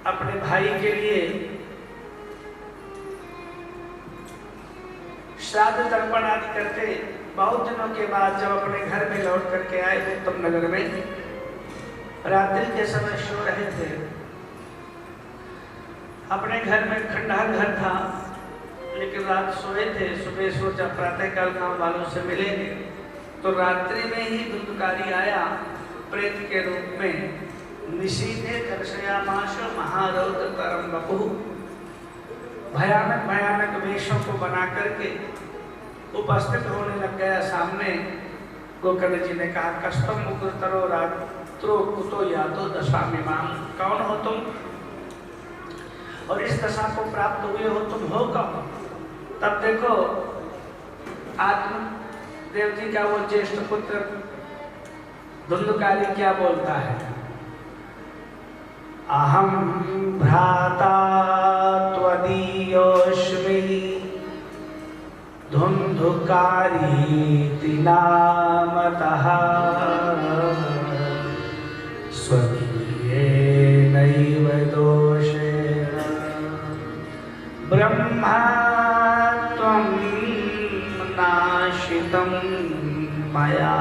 अपने भाई के लिए श्राद्ध तर्पण आदि करते। बहुत दिनों के बाद जब अपने घर में लौट करके आए उत्तम नगर में, रात्रि के समय सो रहे थे। अपने घर में खंडहर घर था, लेकिन रात सोए थे। सुबह सोचा प्रातःकाल गांव वालों से मिलेंगे, तो रात्रि में ही धुंधुकारी आया प्रेत के रूप में। निशीथे दर्शयामाश महारौद्र तरम बपु। भयानक भयानक वेशों को बना करके उपस्थित होने लग गया सामने। गोकर्ण जी ने कहा, कष्टम उग्रतरो रात्रो कुतो यातो दशामिमाम। कौन हो तुम और इस दशा को प्राप्त हुए हो? तुम हो कौन? तब देखो आत्म देव जी का वो ज्येष्ठ पुत्र धुंधुकारी क्या बोलता है। अहम भ्राता त्वदीयोऽस्मि धुंधुकारी नामतः स्वकीयेनैव दोषेण ब्रह्मा त्वं नाशितं मया।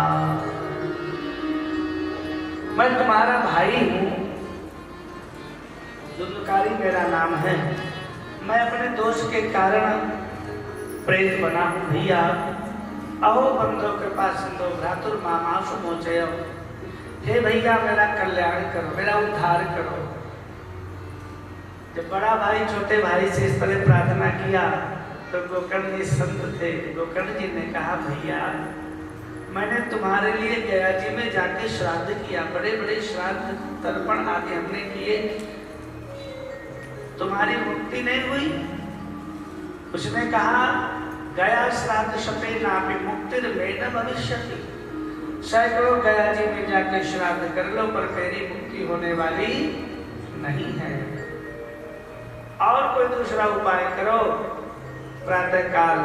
मैं तुम्हारा भाई हूँ, धुंधुकारी मेरा नाम है। मैं अपने दोष के कारण प्रेत बना हूँ भैया। अहो बंधो कृपा सिंधो भ्रातुर मामाशु मोचय। हे भैया मेरा कल्याण करो, मेरा उद्धार करो। जब बड़ा भाई छोटे भाई से इस तरह प्रार्थना किया तो गोकर्ण जी संत थे। गोकर्ण जी ने कहा, भैया मैंने तुम्हारे लिए गया जी में जाके श्राद्ध किया, बड़े बड़े श्राद्ध तर्पण आदि हमने किए, तुम्हारी मुक्ति नहीं हुई। उसने कहा, गया श्राद्ध शपे नापि मुक्तिर में न भविष्यति। सैकड़ों गया जी में जाके श्राद्ध कर लो, पर तेरी मुक्ति होने वाली नहीं है। और कोई दूसरा उपाय करो। प्रातः काल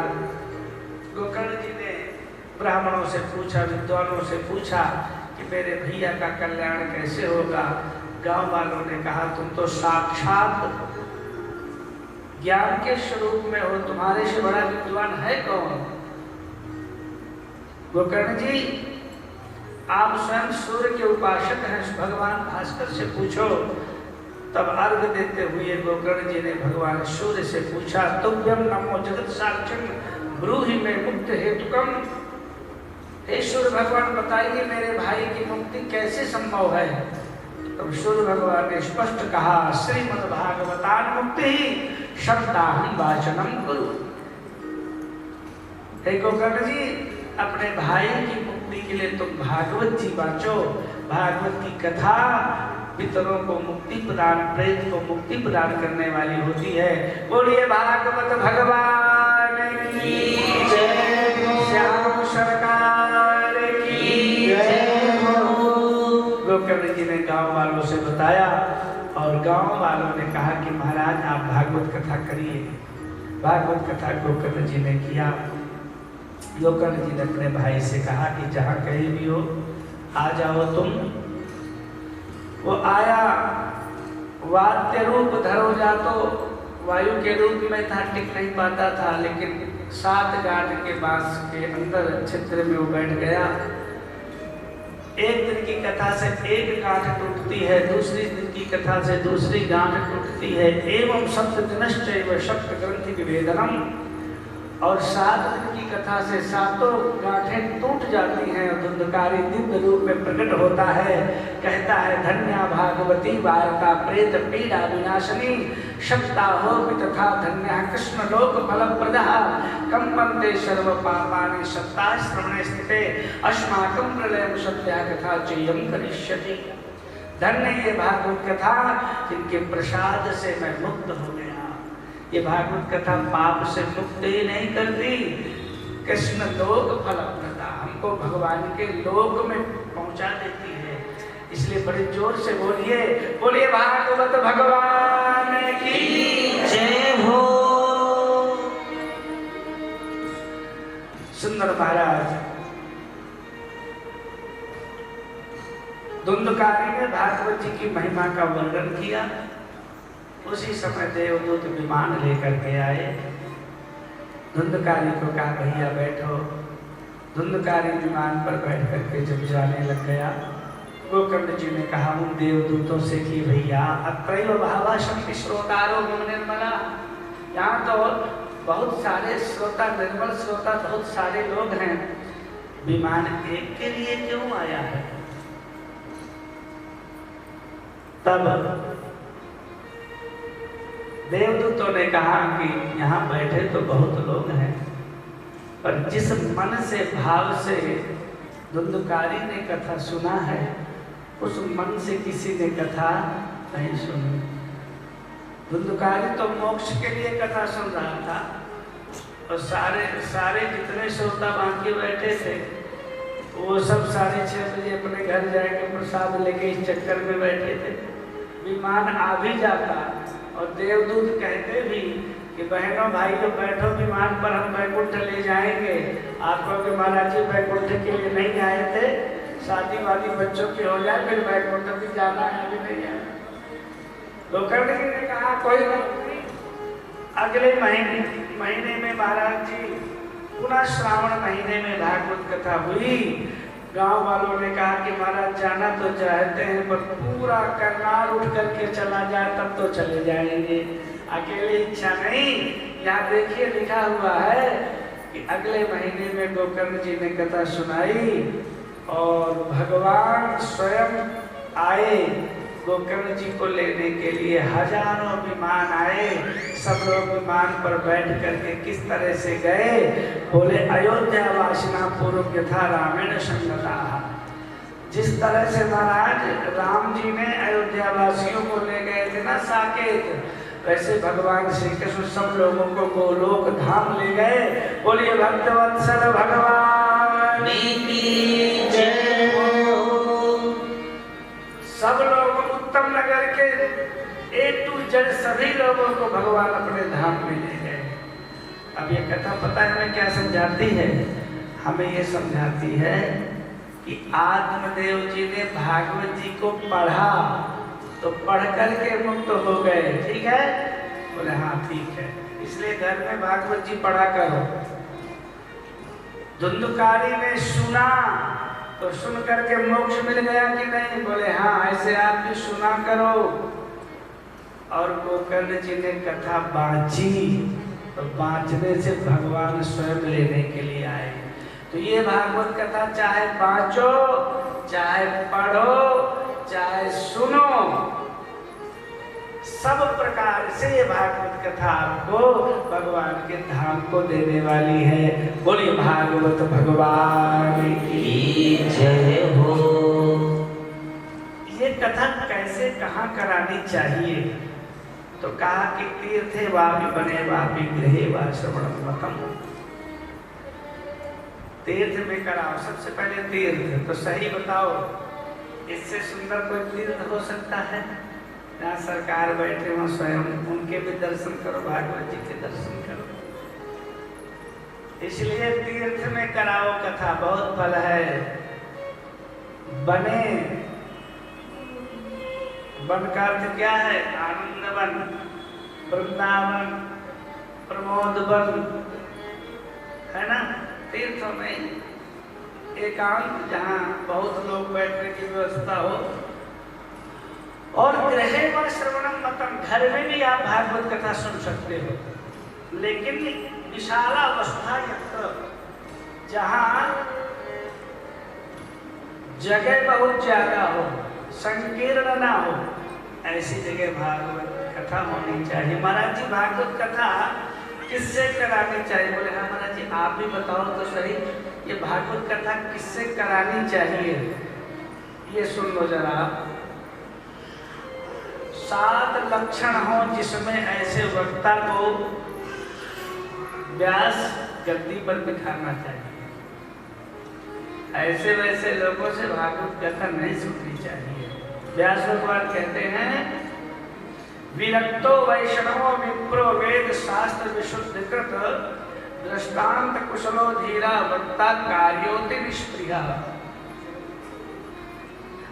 गोकर्ण जी ने ब्राह्मणों से पूछा, विद्वानों से पूछा कि मेरे भैया का कल्याण कैसे होगा। गांव वालों ने कहा, तुम तो साक्षात ज्ञान के स्वरूप में हो, तुम्हारे से बड़ा विद्वान है कौन? गोकर्ण जी आप स्वयं सूर्य के उपासक हैं, भगवान भास्कर से पूछो। तब अर्घ देते हुए गोकर्ण जी ने भगवान सूर्य से पूछा, तुभ्यं नमो जगत साक्षिण ब्रूहि में मुक्त हेतुकम। हे सूर्य भगवान बताइए मेरे भाई की मुक्ति कैसे संभव है? तब सूर्य भगवान ने स्पष्ट कहा, श्रीमद् भागवतान मुक्ति शब्दाहं वाचनम कुरु। हे गोकर्ण जी अपने भाई की मुक्ति के लिए तुम भागवत जी वाचो। भागवत की कथा पितरों को मुक्ति प्रदान, प्रेत को मुक्ति प्रदान करने वाली होती है। बोलिए भागवत भगवान की जय, श्याम सरकार की जय। गोकर्ण जी ने गांव वालों से बताया और गांव वालों ने कहा कि महाराज आप भागवत कथा करिए। भागवत कथा गोकर्ण जी ने किया। गोकर्ण जी ने अपने भाई से कहा कि जहाँ कहीं भी हो आ जाओ तुम। वो आया, वाद्य रूप धरो जा तो वायु के रूप में था, टिक नहीं पाता था, लेकिन 7 गांठ के बांस के अंदर छिद्र में वो बैठ गया। एक दिन की कथा से एक गांठ टूटती है, दूसरी दिन की कथा से दूसरी गांठ टूटती है। एवं सप्त दिनश्चैव सप्त ग्रंथि विभेदनम, और 7 दिन की कथा से 7 गांठें टूट जाती हैं और धुंधकारी दिव्य रूप में प्रकट होता है। कहता है धन्या भागवती वार्ता प्रेत पीड़ा विनाशनी, शक्ता हो तथा धन्या कृष्ण लोक फल प्रदा, कंपन्ते सर्व पापानि सत्ता श्रवणे स्थिते, अस्माकं प्रलयं सत्या कथा चेयं करिष्यति। धन्य ये भागवत कथा जिनके प्रसाद से मैं मुक्त हो गया। ये भागवत कथा पाप से मुक्त ही नहीं करती, कृष्ण लोक फल प्रदा, हमको भगवान के लोक में पहुंचा देती है। इसलिए बड़े जोर से बोलिए, बोलिए भागवत भगवान की जय हो। सुंदर महाराज धुंधकारी ने भागवत जी की महिमा का वर्णन किया। उसी समय देवदूत विमान लेकर के आए। धुंधकारी को कहा भैया बैठो। धुंधकारी विमान पर बैठ करके जब जाने लग गया, गोकर्ण जी ने कहा उन देवदूतों से कि भैया अत्रैव भावा शक्ति श्रोतारो निर्मला, यहाँ तो बहुत सारे श्रोता, निर्मल श्रोता बहुत सारे लोग हैं, विमान एक के लिए क्यों आया है? तब देवदूतों ने कहा कि यहाँ बैठे तो बहुत लोग हैं, पर जिस मन से भाव से धुंधकारी ने कथा सुना है, उस मन से किसी ने कथा नहीं सुनी। धुंधकारी तो मोक्ष के लिए कथा सुन रहा था, और सारे जितने श्रोता बाकी बैठे थे वो सब 6:30 बजे अपने घर जाके प्रसाद लेके इस चक्कर में बैठे थे। विमान आ भी जाता और देवदूत कहते भी कि बहनों भाइयों बैठो विमान पर, हम बैकुंठ ले जाएंगे आपको। कि महाराज जी बैकुंठ के लिए नहीं आए थे, शादी वादी बच्चों की हो जाए फिर बैकुंठ भी जाना है, भी नहीं आए। गोकर्ण जी ने कहा कोई नहीं, अगले महीने में महाराज जी पुनः श्रावण महीने में भागवत कथा हुई। गांव वालों ने कहा कि महाराज जाना तो चाहते हैं, पर पूरा करनाल उठ करके चला जाए तब तो चले जाएंगे, अकेले इच्छा नहीं। यहाँ देखिए लिखा हुआ है कि अगले महीने में गोकर्ण जी ने कथा सुनाई और भगवान स्वयं आए गोकर्ण जी को लेने के लिए। हजारों विमान आए, सब लोग विमान पर बैठ करके किस तरह से गए, बोले अयोध्या वासिना पूर्व यथा रामेण संगता। जिस तरह से महाराज राम जी ने अयोध्या वासियों को ले गए थे ना साकेत, वैसे भगवान श्री कृष्ण सब लोगों को गोलोक धाम ले गए। बोलिए भक्तवत्सल भगवान की जय हो। सब लोग उत्तम नगर के A to Z सभी लोगों को भगवान अपने धाम में ले गए। अब ये कथा पता है हमें क्या समझाती है? हमें ये समझाती है कि आत्मदेव जी ने भागवत जी को पढ़ा तो पढ़ करके मुक्त हो गए, ठीक है? बोले हाँ ठीक है, इसलिए घर में भागवत जी पढ़ा करो। धुंधकारी ने सुना तो सुन करके मोक्ष मिल गया कि नहीं? बोले हाँ, ऐसे आप भी सुना करो। और गोकर्ण जी ने कथा बांची तो बांचने से भगवान स्वयं लेने के लिए आए। तो ये भागवत कथा चाहे बांचो, चाहे पढ़ो, चाहे सुनो, सब प्रकार से ये भागवत कथा आपको भगवान के धाम को देने वाली है। बोलिए भागवत भगवान की जय हो। ये कथा कैसे कहाँ करानी चाहिए? तो कहा कि तीर्थे वापि बने वापि गृहे वा श्रवणं मतम। तीर्थ में कराओ, सबसे पहले तीर्थ। तो सही बताओ, इससे सुंदर कोई तीर्थ हो सकता है? जहाँ सरकार बैठे हो स्वयं उनके भी दर्शन करो, भागवत जी के दर्शन करो। इसलिए तीर्थ में कराओ कथा, बहुत फल है। बने, वन का अर्थ क्या है? आनंद वन, वृंदावन, प्रमोद वन, है ना। तीर्थों में एकांत, जहाँ बहुत लोग बैठने की व्यवस्था हो। और गृहे व श्रवणम मतम, घर में भी आप भागवत कथा सुन सकते हो, लेकिन विशाला अवस्था यत्र, जहाँ जगह बहुत ज्यादा हो, संकीर्ण ना हो, ऐसी जगह भागवत कथा होनी चाहिए। महाराज जी भागवत कथा किससे करानी चाहिए? बोले हाँ महाराज जी आप भी बताओ तो सही, ये भागवत कथा किससे करानी चाहिए? ये सुन लो जरा। 7 लक्षण हो जिसमें ऐसे वक्ता को व्यास गद्दी पर बिठाना चाहिए। ऐसे वैसे लोगों से भागवत कथा नहीं सुननी चाहिए। व्यास भगवान कहते हैं, विरक्तो वैष्णवो विप्रो वेद शास्त्र विशुद्धिकृत दृष्टांत कुशलो धीरा वक्ता कार्योति निष्प्रिया।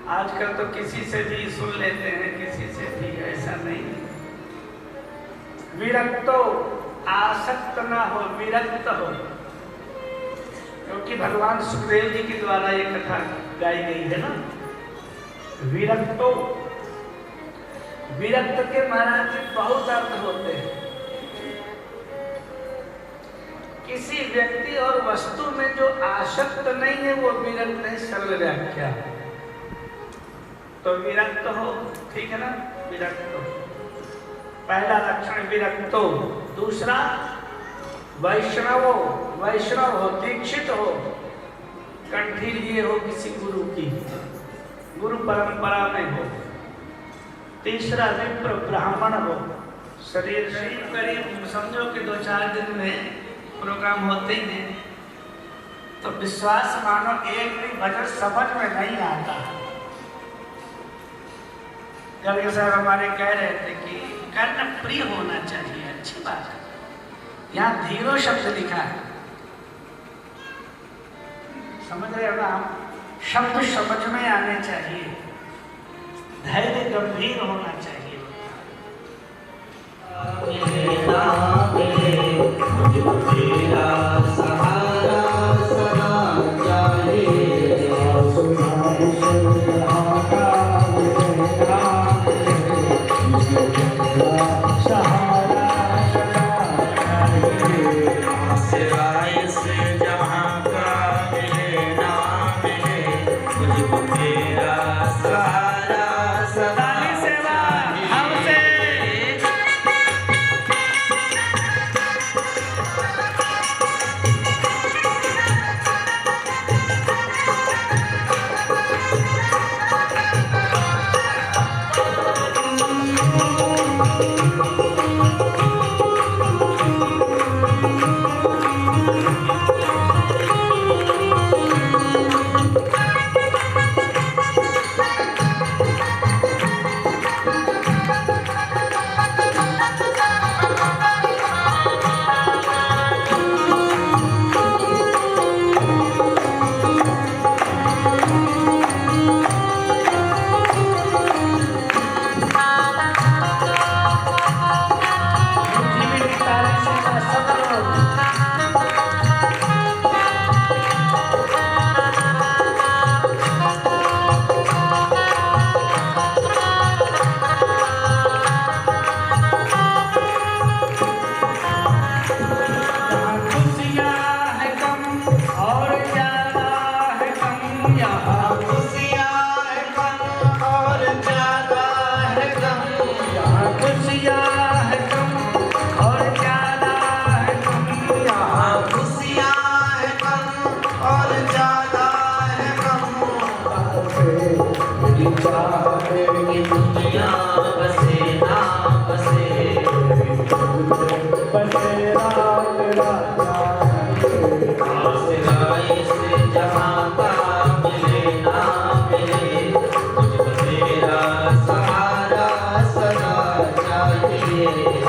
आजकल तो किसी से भी सुन लेते हैं, किसी से भी, ऐसा नहीं। विरक्तो, आसक्त ना हो, विरक्त हो, क्योंकि भगवान सुखदेव जी के द्वारा ये कथा गाई गई है ना। विरक्तो, विरक्त के महाराज जी बहुत अर्थ होते हैं। किसी व्यक्ति और वस्तु में जो आसक्त नहीं है वो विरक्त नहीं, सरल व्याख्या। तो विरक्त हो, ठीक है ना, विरक्त हो, पहला लक्षण विरक्तो। दूसरा वैष्णव हो, वैष्णव हो, दीक्षित हो, कंठी लिए हो किसी गुरु की, गुरु परंपरा में हो। तीसरा विप्र, ब्राह्मण हो, शरीर करीब समझो कि 2-4 दिन में प्रोग्राम होते ही हैं, तो विश्वास मानो एक भी भजन समझ में नहीं आता। कभी साहब हमारे कह रहे थे कि कर्ण प्रिय होना चाहिए, अच्छी बात है। यहाँ धीरो शब्द लिखा है, समझ रहे हो ना, शब्द समझ में आने चाहिए, धैर्य गंभीर होना चाहिए।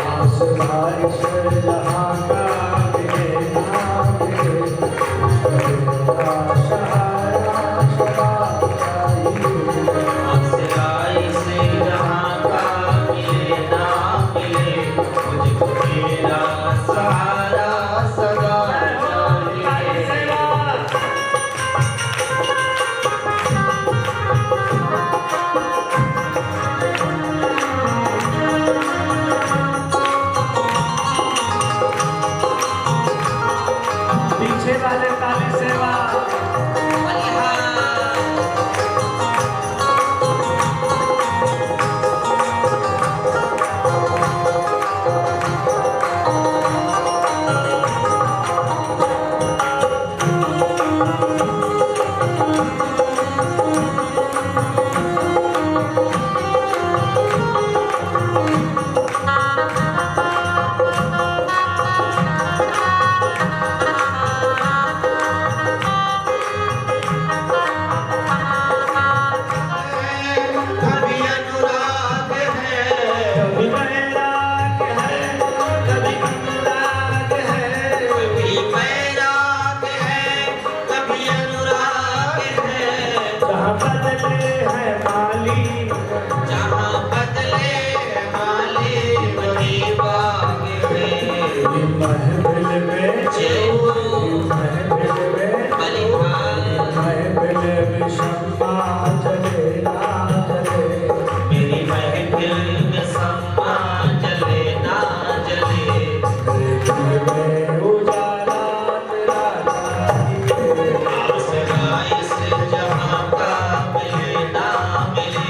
आसराय से जहाँ का मिले ना मिले मुझको तेरा सहारा सदा चाहिए। पीछे वाले काली सेवा कभी अनुराग है कभी बैराग है कभी अनुराग है कभी बैराग है कभी अनुराग है जहाँ बदले है माली जहाँ बदले माली वही बाग है महफिल में जय हो महफिल में बलिहार महफिल में शम्मा चले ना चले मेरी महफिल में सम्मा जले ना जले दिल में उजाला तेरा चाहिए आसराय से जहाँ का मिले ना मिले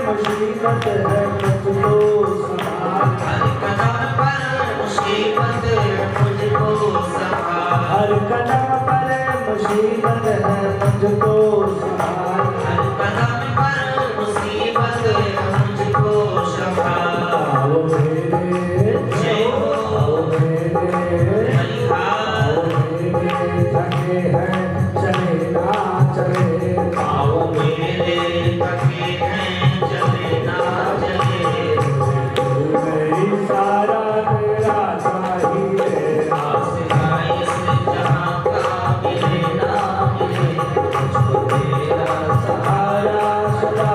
मुसीबत है मुझको संभाल, हर कदम पर मुसीबत मुझको संभाल, हर कदम पर मुसीबत है मुझको संभाल। हर कदम पर मुसीबत मुझको संभाल। आओ मेरे जय हो आओ मेरे बलिहार, थके हैं चले ना चले, आओ मेरे थके हैं चले ना चले, तुम्हें सारा मेरा चाहिए। आसराय से जहाँ का मिले ना मिले, मुझको तेरा सहारा सहारा सदा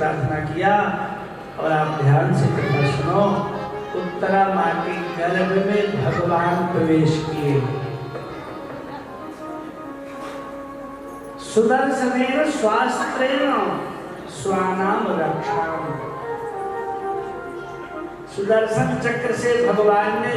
प्रार्थना किया। और आप ध्यान से कृपा सुनो। उत्तरा माँ के गर्भ में भगवान प्रवेश किए। सुदर्शनेन स्वास्त्रेण स्वानाम रक्षाम। सुदर्शन चक्र से भगवान ने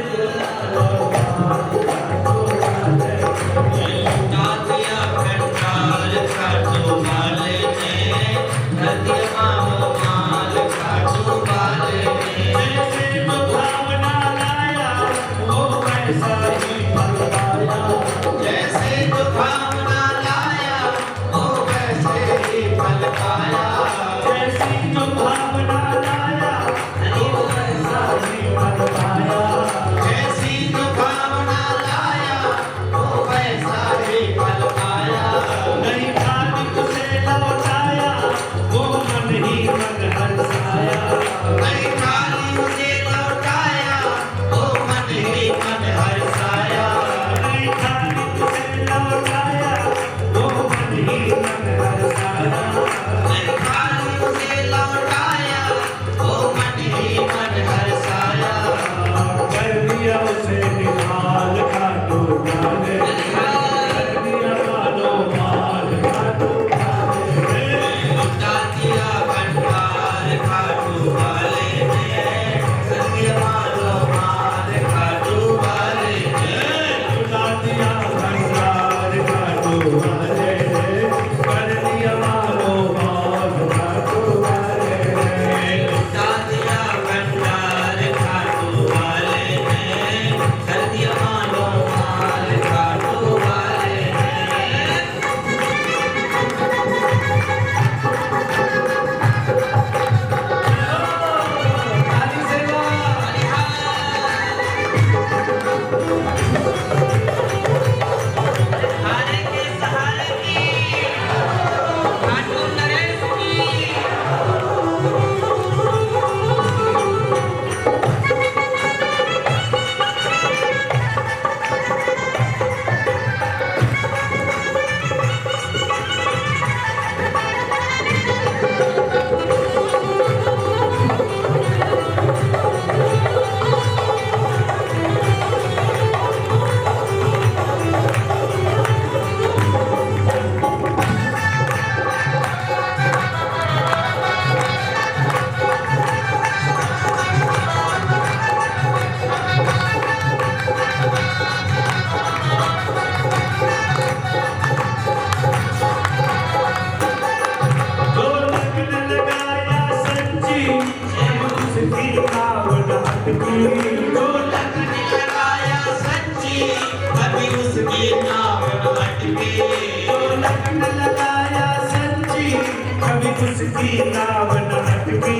उसकी नाव न हटकी,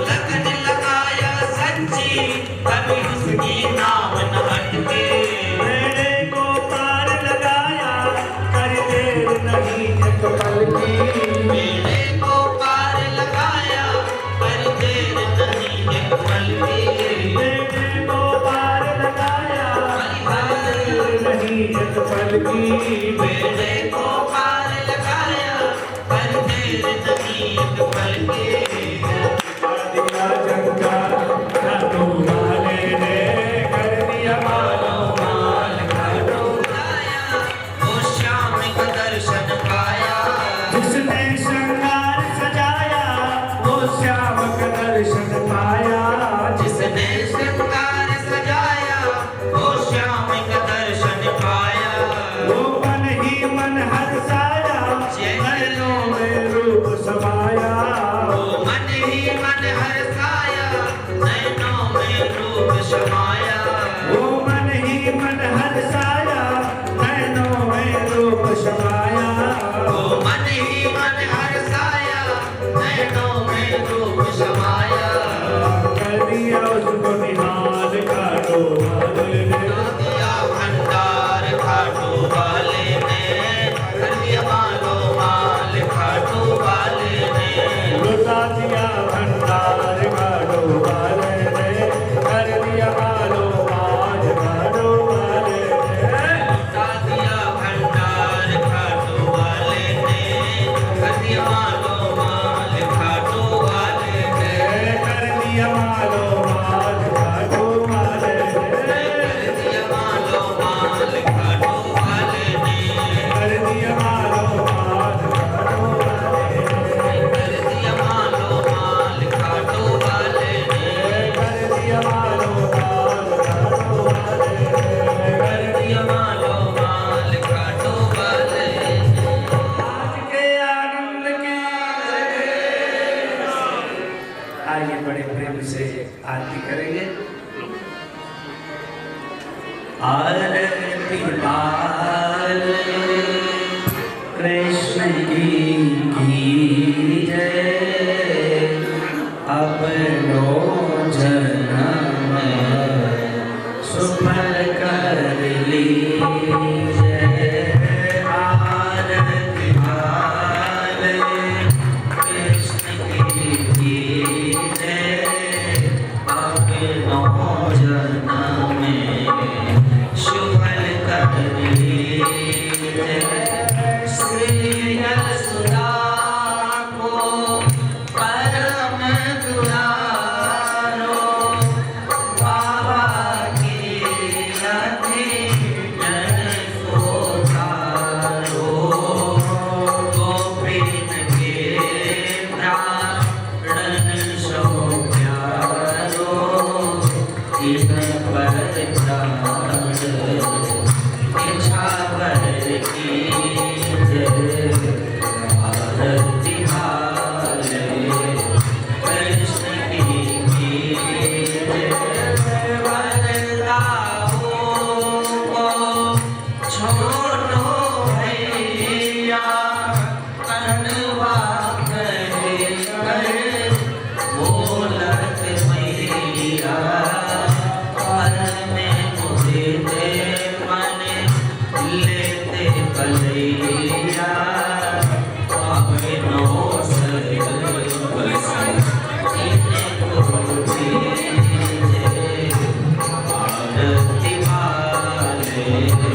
लगन लगाया सच्ची कभी उसकी नाव न हटकी। बेड़े को पार लगाया कर देर नहीं एक पल की, बेड़े को पार लगाया कर देर नहीं एक पल की। बेड़े को पार लगाया कर देर नहीं एक पल की, बेड़े को पार लगाया कर देर नहीं एक पल की। दिया जंगा खाटू वाले ने कर दिया मानो माल खाटू, वो श्याम का दर्शन पाया, जिसने श्रृंगार सजाया वो श्याम का दर्शन पाया, जिसने श्रृंगार सजाया वो श्याम का दर्शन पाया। वो मन ही मन हर्षा आरती पाल कृष्ण की जय अपनो जन्म सुफल कर लीजिए आरती पाल कृष्ण की जय अपनो जन्म सुफल कर लीजिए श्री यशोदा को परम दुलारो बाबा की जन को धारो गोपीन के प्राण सो प्यारो इन पर प्राण इच्छा भर की जय आरती हाले कृष्ण की जय वरदा को छोड़ो भैया कनवा कहे कर बोलत मैया पर में मुझे दे मन लेते भलैया अपनो आरती वाले